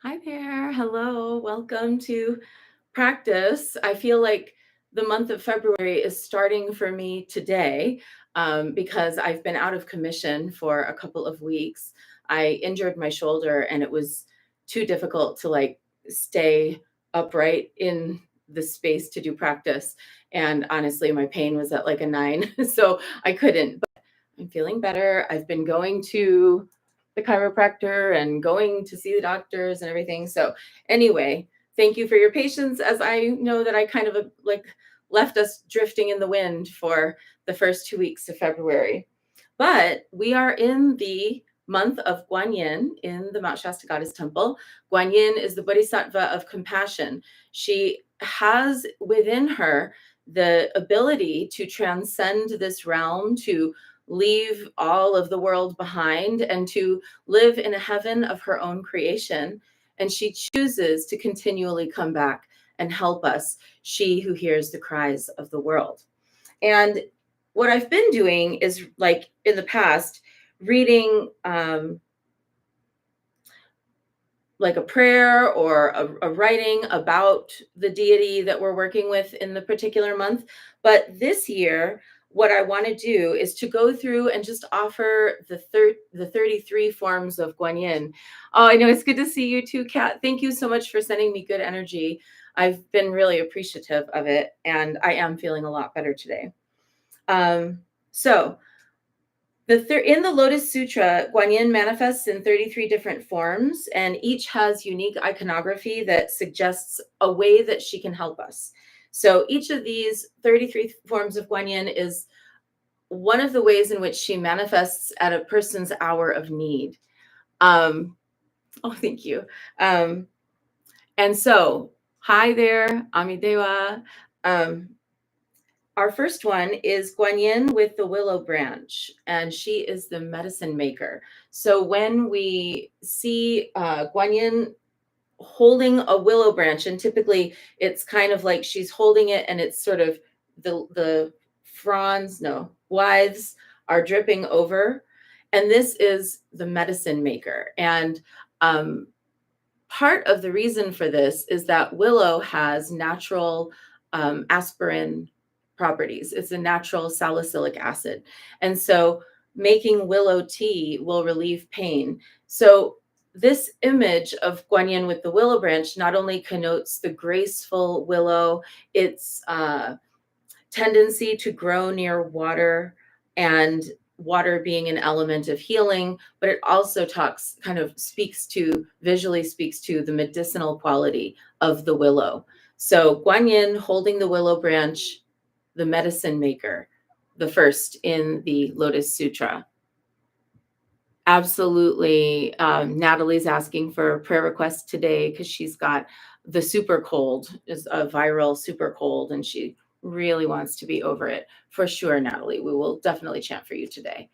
Hi there. Hello. Welcome to practice. I feel like the month of February is starting for me today because I've been out of commission for a couple of weeks. I injured my shoulder and it was too difficult to stay upright in the space to do practice. And honestly, my pain was at like a 9, so I couldn't. I'm feeling better. I've been going to the chiropractor and going to see the doctors and everything. So, anyway, thank you for your patience as I know that I kind of left us drifting in the wind for the first 2 weeks of February. But we are in the month of Guanyin in the Mount Shasta Goddess Temple. Guanyin is the Bodhisattva of compassion. She has within her the ability to transcend this realm, to leave all of the world behind and to live in a heaven of her own creation. And she chooses to continually come back and help us, she who hears the cries of the world. And what I've been doing is, like in the past, reading like a prayer or a writing about the deity that we're working with in the particular month. But this year, what I want to do is to go through and just offer the 33 forms of Guanyin. Oh, I know, it's good to see you too, Kat. Thank you so much for sending me good energy. I've been really appreciative of it, and I am feeling a lot better today. So in the Lotus Sutra, Guanyin manifests in 33 different forms, and each has unique iconography that suggests a way that she can help us. So each of these 33 forms of Guanyin is one of the ways in which she manifests at a person's hour of need. Oh, thank you. And so, hi there, Amidewa. Our first one is Guanyin with the willow branch, and she is the medicine maker. So when we see Guanyin holding a willow branch, and typically it's kind of like she's holding it and it's sort of the fronds, no, withes are dripping over. And this is the medicine maker. And part of the reason for this is that willow has natural aspirin properties. It's a natural salicylic acid. And so making willow tea will relieve pain. So this image of Guanyin with the willow branch not only connotes the graceful willow, its tendency to grow near water, and water being an element of healing, but it also visually speaks to the medicinal quality of the willow. So Guanyin holding the willow branch, the medicine maker, the first in the Lotus Sutra. Absolutely. Natalie's asking for a prayer request today because she's got the super cold, is a viral super cold, and she really wants to be over it. For sure, Natalie. We will definitely chant for you today.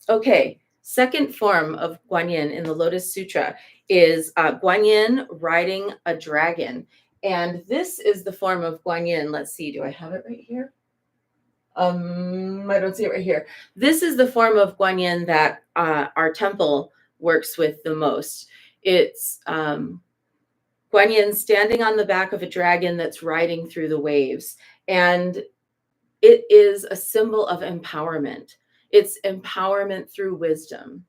Okay. Second form of Guanyin in the Lotus Sutra is Guanyin riding a dragon. And this is the form of Guanyin. Let's see. Do I have it right here? I don't see it right here. This is the form of Guanyin that our temple works with the most. It's Guanyin standing on the back of a dragon that's riding through the waves. And it is a symbol of empowerment. It's empowerment through wisdom,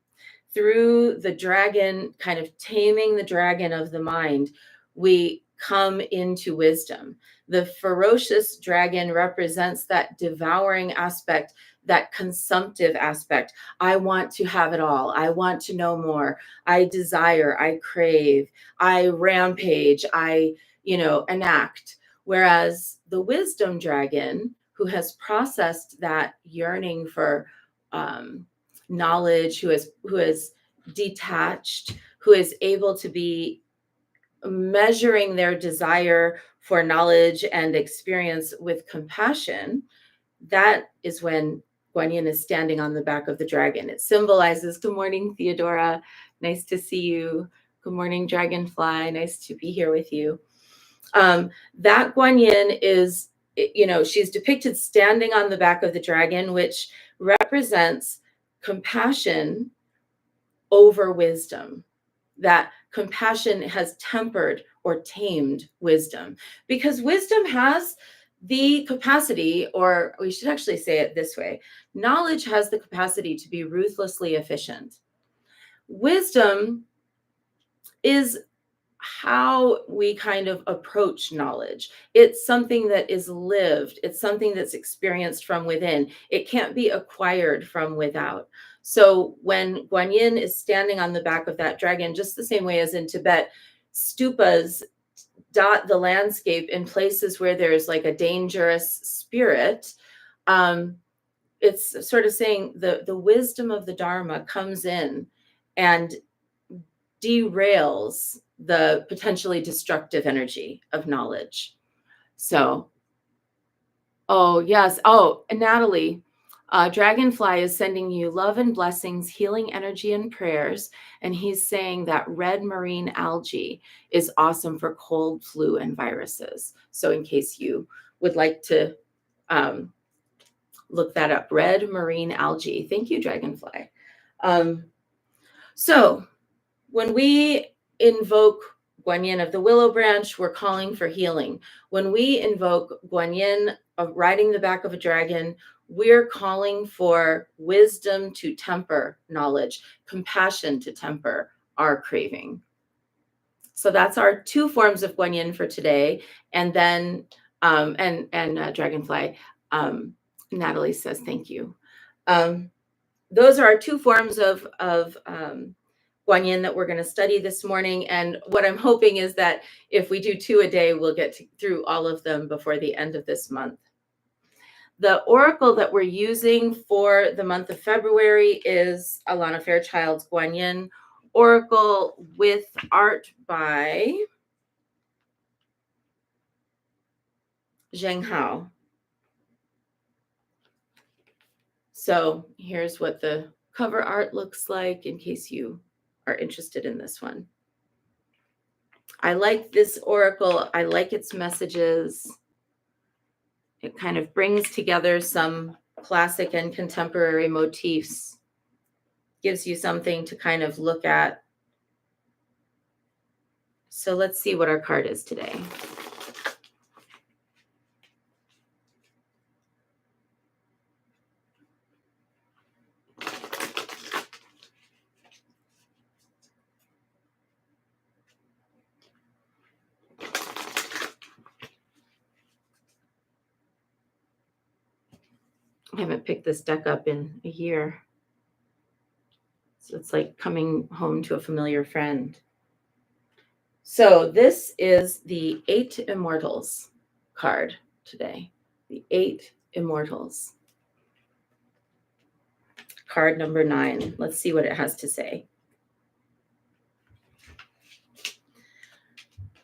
through the dragon, kind of taming the dragon of the mind. We come into wisdom. The ferocious dragon represents that devouring aspect, that consumptive aspect. I want to have it all. I want to know more. I desire, I crave, I rampage, I, enact. Whereas the wisdom dragon, who has processed that yearning for knowledge, who is detached, who is able to be measuring their desire for knowledge and experience with compassion, that is when Guanyin is standing on the back of the dragon. It symbolizes, good morning, Theodora. Nice to see you. Good morning, Dragonfly. Nice to be here with you. That Guanyin is, she's depicted standing on the back of the dragon, which represents compassion over wisdom. that compassion has tempered or tamed wisdom, because wisdom has the capacity, or we should actually say it this way, knowledge has the capacity to be ruthlessly efficient. Wisdom is how we kind of approach knowledge. It's something that is lived, it's something that's experienced from within. It can't be acquired from without. So when Guanyin is standing on the back of that dragon, just the same way as in Tibet, stupas dot the landscape in places where there's like a dangerous spirit. It's sort of saying the wisdom of the Dharma comes in and derails the potentially destructive energy of knowledge. So, oh, yes. Oh, and Natalie, Dragonfly is sending you love and blessings, healing energy, and prayers. And he's saying that red marine algae is awesome for cold, flu, and viruses. So, in case you would like to look that up, red marine algae. Thank you, Dragonfly. So, when we invoke Guanyin of the willow branch, we're calling for healing. When we invoke Guanyin of riding the back of a dragon, we're calling for wisdom to temper knowledge, compassion to temper our craving. So that's our two forms of Guanyin for today. And then, Dragonfly, Natalie says, thank you. Those are our two forms of Guanyin that we're going to study this morning. And what I'm hoping is that if we do 2 a day, we'll get through all of them before the end of this month. The oracle that we're using for the month of February is Alana Fairchild's Guanyin Oracle with art by Zheng Hao. So here's what the cover art looks like in case you are interested in this one. I like this oracle. I like its messages. It kind of brings together some classic and contemporary motifs, gives you something to kind of look at. So let's see what our card is today. I haven't picked this deck up in a year. So it's like coming home to a familiar friend. So this is the 8 Immortals card today. The 8 Immortals. Card number 9. Let's see what it has to say.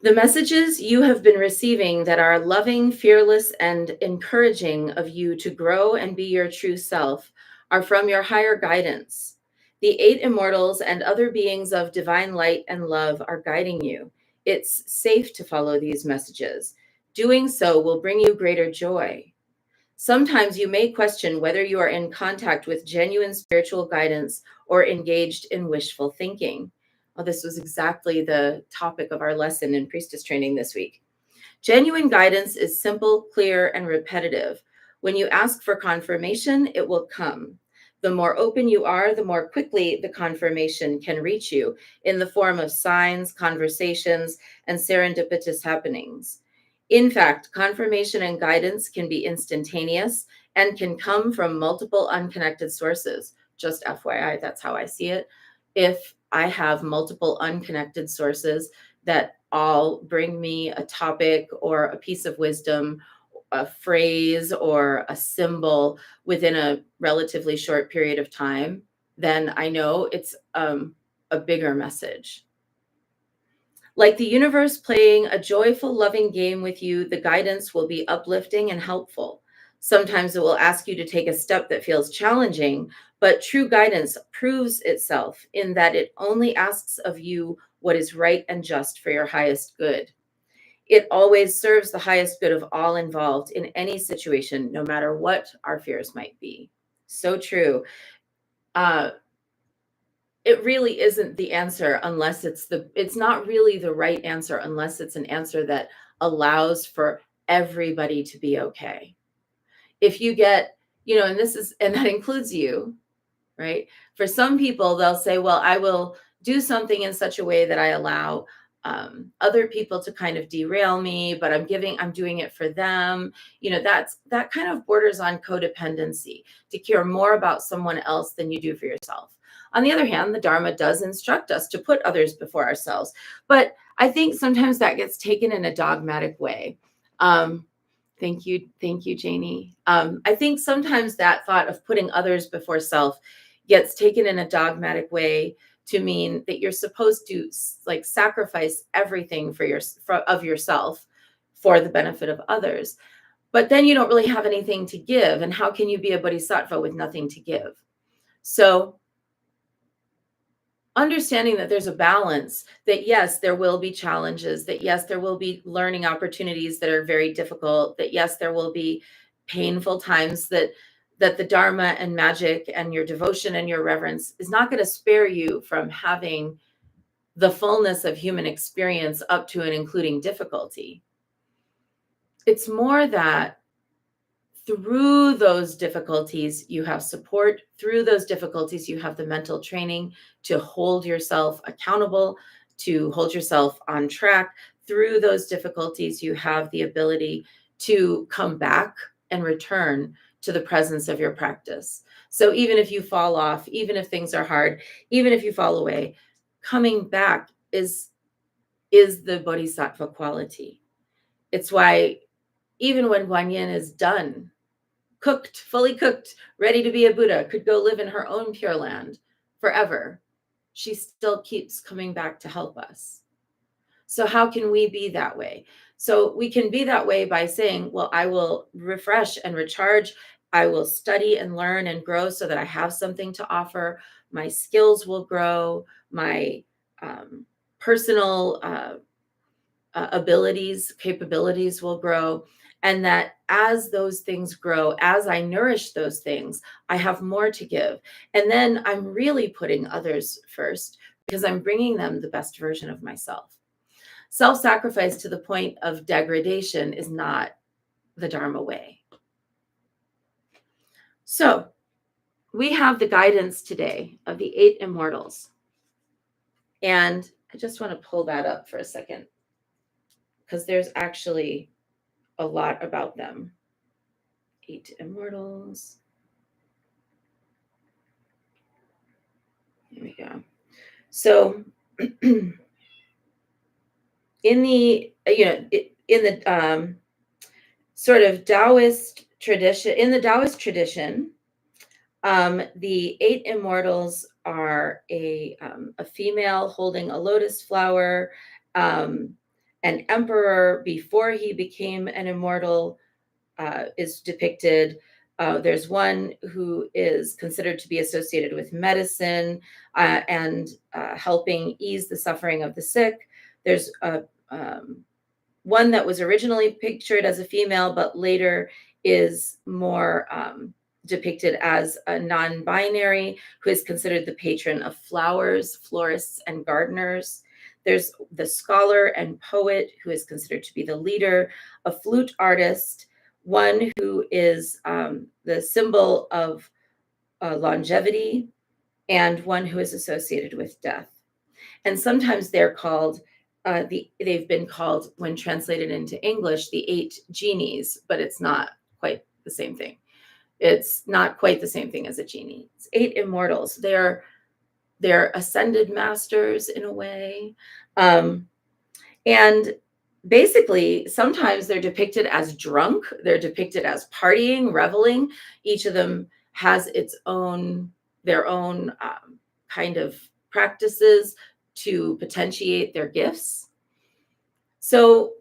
The messages you have been receiving that are loving, fearless, and encouraging of you to grow and be your true self are from your higher guidance. The 8 Immortals and other beings of divine light and love are guiding you. It's safe to follow these messages. Doing so will bring you greater joy. Sometimes you may question whether you are in contact with genuine spiritual guidance or engaged in wishful thinking. Well, this was exactly the topic of our lesson in priestess training this week. Genuine guidance is simple, clear, and repetitive. When you ask for confirmation, it will come. The more open you are, the more quickly the confirmation can reach you in the form of signs, conversations, and serendipitous happenings. In fact, confirmation and guidance can be instantaneous and can come from multiple unconnected sources. Just FYI, that's how I see it. If I have multiple unconnected sources that all bring me a topic or a piece of wisdom, a phrase or a symbol within a relatively short period of time, then I know it's a bigger message. Like the universe playing a joyful, loving game with you, the guidance will be uplifting and helpful. Sometimes it will ask you to take a step that feels challenging, but true guidance proves itself in that it only asks of you what is right and just for your highest good. It always serves the highest good of all involved in any situation, no matter what our fears might be. So true. it really isn't the answer unless it's not really the right answer unless it's an answer that allows for everybody to be okay. If you get, and that includes you, right? For some people, they'll say, well, I will do something in such a way that I allow other people to kind of derail me, but I'm doing it for them. That kind of borders on codependency, to care more about someone else than you do for yourself. On the other hand, the Dharma does instruct us to put others before ourselves. But I think sometimes that gets taken in a dogmatic way. Thank you, Janie. I think sometimes that thought of putting others before self gets taken in a dogmatic way to mean that you're supposed to like sacrifice everything of yourself for the benefit of others. But then you don't really have anything to give. And how can you be a bodhisattva with nothing to give? So understanding that there's a balance, that yes, there will be challenges, that yes, there will be learning opportunities that are very difficult, that yes, there will be painful times, that the Dharma and magic and your devotion and your reverence is not going to spare you from having the fullness of human experience up to and including difficulty. It's more that through those difficulties, you have support. Through those difficulties, you have the mental training to hold yourself accountable, to hold yourself on track. Through those difficulties, you have the ability to come back and return to the presence of your practice. So even if you fall off, even if things are hard, even if you fall away, coming back is the bodhisattva quality. It's why even when Guanyin is done, cooked, fully cooked, ready to be a Buddha, could go live in her own Pure Land forever, she still keeps coming back to help us. So how can we be that way? So we can be that way by saying, well, I will refresh and recharge. I will study and learn and grow so that I have something to offer. My skills will grow. My personal abilities, capabilities will grow. And that as those things grow, as I nourish those things, I have more to give. And then I'm really putting others first because I'm bringing them the best version of myself. Self-sacrifice to the point of degradation is not the Dharma way. So we have the guidance today of the 8 immortals. And I just want to pull that up for a second because there's actually a lot about them. 8 immortals. Here we go. So in the sort of Taoist tradition, the 8 immortals are a female holding a lotus flower, an emperor before he became an immortal is depicted. There's one who is considered to be associated with medicine and helping ease the suffering of the sick. There's one that was originally pictured as a female, but later is more depicted as a non-binary, who is considered the patron of flowers, florists, and gardeners. There's the scholar and poet, who is considered to be the leader, a flute artist, one who is the symbol of longevity, and one who is associated with death. And sometimes they're called, they've been called, when translated into English, the 8 genies, but it's not quite the same thing. It's not quite the same thing as a genie. It's 8 immortals. They're ascended masters in a way. And basically, sometimes they're depicted as drunk. They're depicted as partying, reveling. Each of them has their own kind of practices to potentiate their gifts. So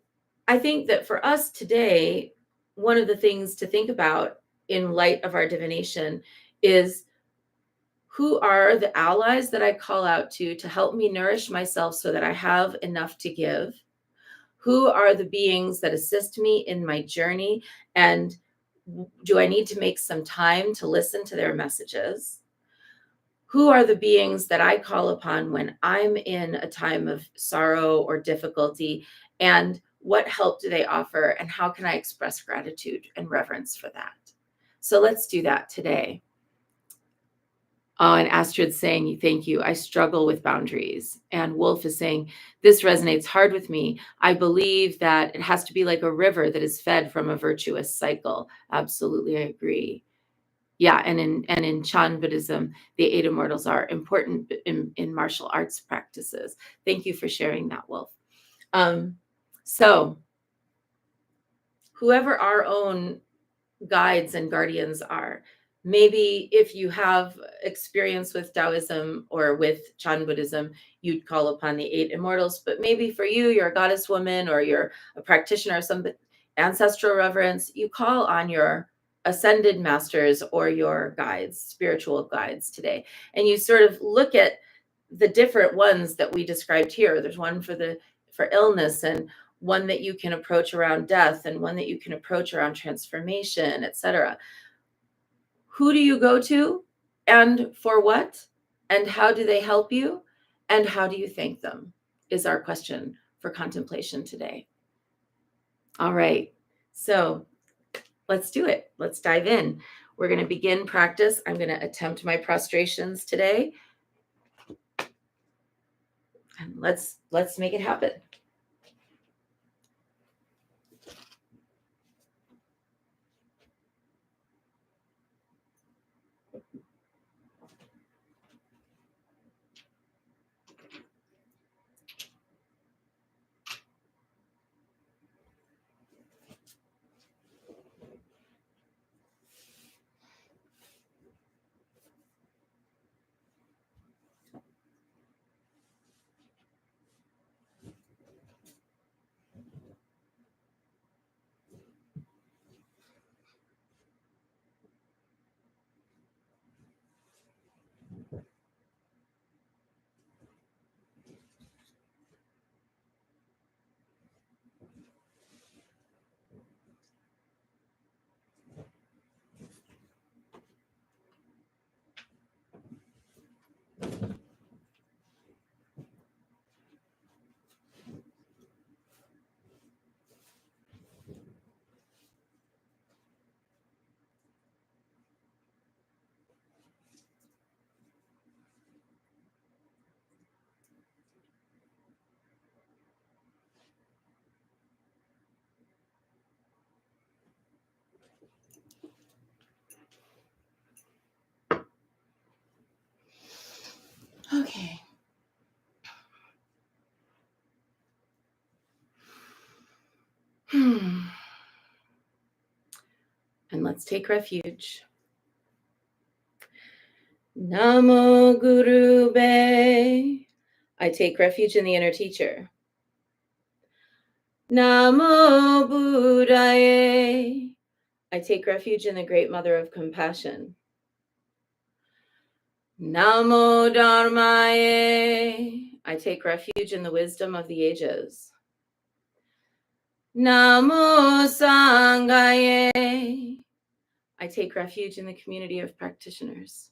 I think that for us today, one of the things to think about in light of our divination is, who are the allies that I call out to help me nourish myself so that I have enough to give? Who are the beings that assist me in my journey? And do I need to make some time to listen to their messages? Who are the beings that I call upon when I'm in a time of sorrow or difficulty? And what help do they offer? And how can I express gratitude and reverence for that? So let's do that today. Oh, and Astrid's saying, thank you. I struggle with boundaries. And Wolf is saying, this resonates hard with me. I believe that it has to be like a river that is fed from a virtuous cycle. Absolutely, I agree. Yeah, and in Chan Buddhism, the 8 immortals are important in martial arts practices. Thank you for sharing that, Wolf. So whoever our own guides and guardians are, maybe if you have experience with Taoism or with Chan Buddhism, you'd call upon the 8 immortals. But maybe for you, you're a goddess woman or you're a practitioner of some ancestral reverence, you call on your ascended masters or your guides, spiritual guides today. And you sort of look at the different ones that we described here. There's one for illness, and one that you can approach around death, and one that you can approach around transformation, etc. Who do you go to, and for what, and how do they help you, and how do you thank them, is our question for contemplation today. All right, so let's do it. Let's dive in. We're going to begin practice. I'm going to attempt my prostrations today, and let's make it happen. Okay. And let's take refuge. Namo Guru Be. I take refuge in the inner teacher. Namo Buddhaye. I take refuge in the great mother of compassion. Namo Dharmaye. I take refuge in the wisdom of the ages. Namo Sanghaye. I take refuge in the community of practitioners.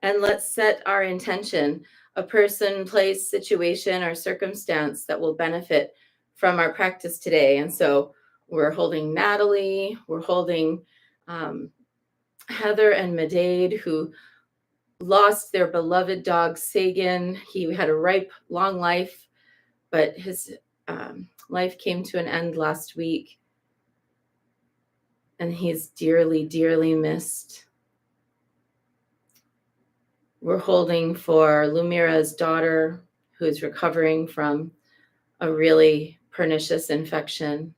And let's set our intention, a person, place, situation, or circumstance that will benefit from our practice today. And so we're holding Natalie, we're holding Heather and Medade, who lost their beloved dog, Sagan. He had a ripe, long life, but his life came to an end last week. And he's dearly, dearly missed. We're holding for Lumira's daughter, who is recovering from a really pernicious infection.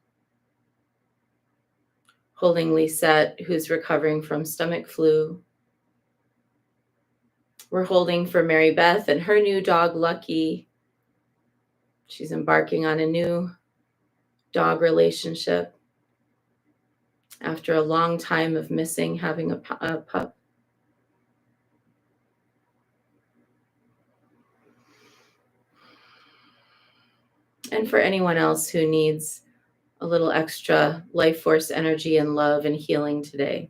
Holding Lisette, who's recovering from stomach flu. We're holding for Mary Beth and her new dog, Lucky. She's embarking on a new dog relationship after a long time of missing having a pup. And for anyone else who needs a little extra life force energy and love and healing today.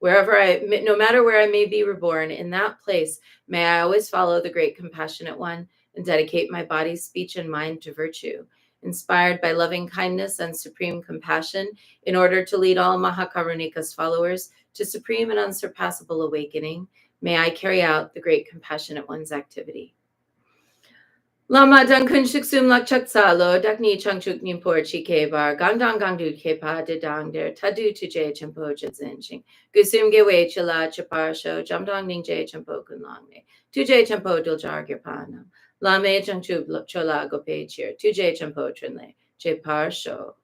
No matter where I may be reborn, in that place, may I always follow the great compassionate one and dedicate my body, speech, and mind to virtue, inspired by loving kindness and supreme compassion, in order to lead all Mahakarunika's followers to supreme and unsurpassable awakening. May I carry out the great compassionate one's activity. Lama dang kun sum lak chak salo, dakni changchuk nimpor chi ke bar, gangdang gangdu ke pa de dang der, tadu tu je champo jatsinching, gusum ge wei chila chapar sho, jamdang ning je champo kun lang ne, tu je champo dil jar girpanam, lame changchuk chola go pe cheer, tu je champo trinle, je par sho.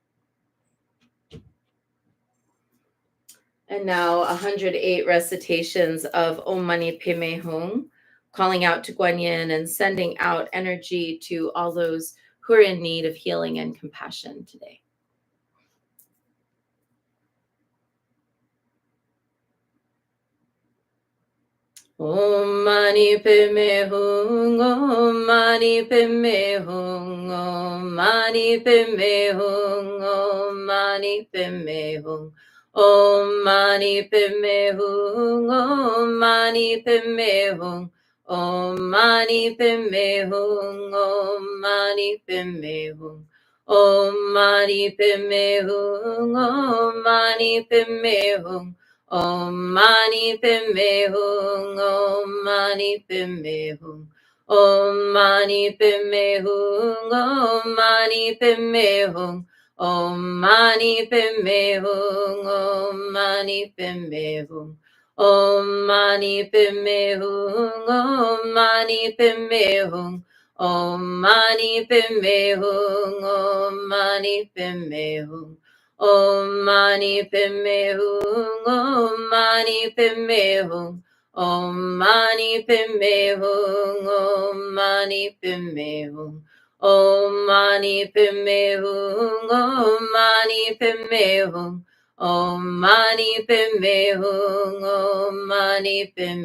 And now 108 recitations of Om Mani Padme Hum, calling out to Guan Yin and sending out energy to all those who are in need of healing and compassion today. Om Mani Padme Hum, Om Mani Padme Hum, Om Mani Padme Hum, Om Mani Padme Hum. Om Mani Padme Hum, Om Mani Padme Hum, Om Mani Padme Hum, Om Mani Padme Hum, Om Mani Padme Hum, Om Mani Padme Hum, Om Mani Padme Hum, Om Mani Padme Hum, Om Mani Padme Hum, Om Mani Padme Hum. Om Mani Padme Hum, Om Mani Padme Hum, Om Mani Padme Hum, Om Mani Padme Hum, Om Mani Padme Hum, Om Mani Padme Hum, Om Mani Padme Hum, Om Mani Padme Hum, Om Mani Padme Hum, Om Mani Padme Hum. Om Mani Padme Hum, Om Mani Padme Hum, Om Mani Padme Hum, Om Mani Padme Hum, Om Mani Padme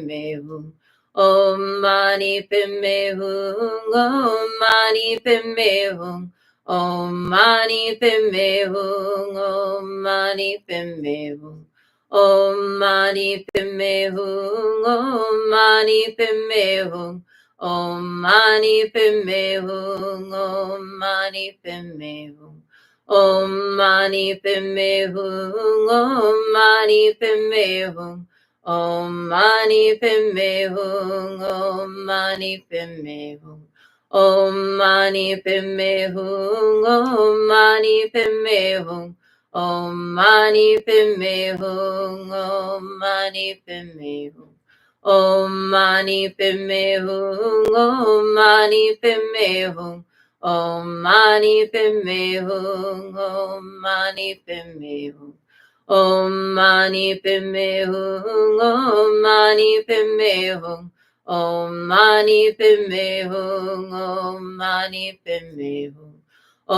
Hum, Om Mani Padme Hum, Om Mani Padme Hum, Om Mani Padme Hum, Om Mani Padme Hum, Om Mani Padme Hum. Om Mani Padme Hum, Om Mani Padme Hum, Om Mani Padme Hum, Om Mani Padme Hum, Om Mani Padme Hum, Om Mani Padme Hum, Om Mani Padme Hum, Om Mani Padme Hum, Om Mani Padme Hum, Om Mani Padme Hum. Om Mani Padme Hum, Om Mani Padme Hum, Om Mani Padme Hum, Om Mani Padme Hum, Om Mani Padme Hum, Om Mani Padme Hum, Om Mani Padme Hum, Om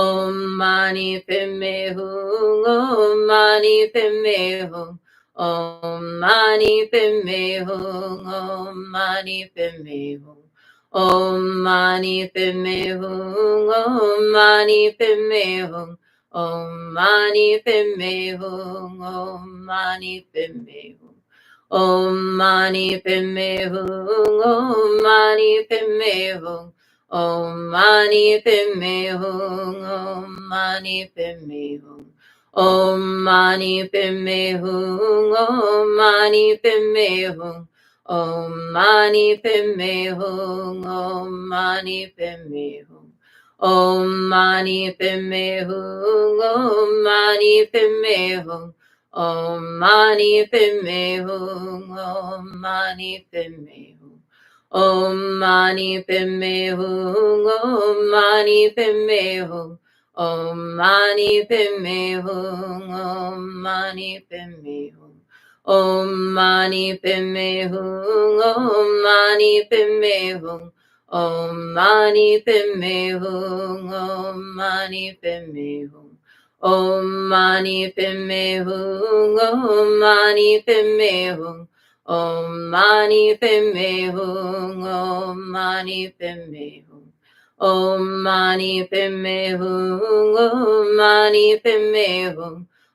Mani Padme Hum, Om Mani Padme Hum, Om Mani Padme Hum. Om Mani Padme Hum, Om Mani Padme Hum, Om Mani Padme Hum, Om Mani Padme Hum, Om Mani Padme Hum, Om Mani Padme Hum, Om Mani Padme Hum, Om Mani Padme Hum, Om Mani Padme Hum, Om Mani Padme Hum. Om Mani Padme Hum, Om Mani Padme Hum, Om Mani Padme Hum, Om Mani Padme Hum, Om Mani Padme Hum, Om Mani Padme Hum, Om Mani Padme Hum, Om Mani Padme Hum, Om Mani Padme Hum, Om Mani Padme Hum. Om Mani Padme Hum, Om Mani Padme Hum, Om Mani Padme Hum, Om Mani Padme Hum, Om Mani Padme Hum, Om Mani Padme Hum, Om Mani Padme Hum, Om Mani Padme Hum, Om Mani Padme Hum, Om Mani Padme Hum. Om Mani Padme Hum, Om Mani Padme Hum,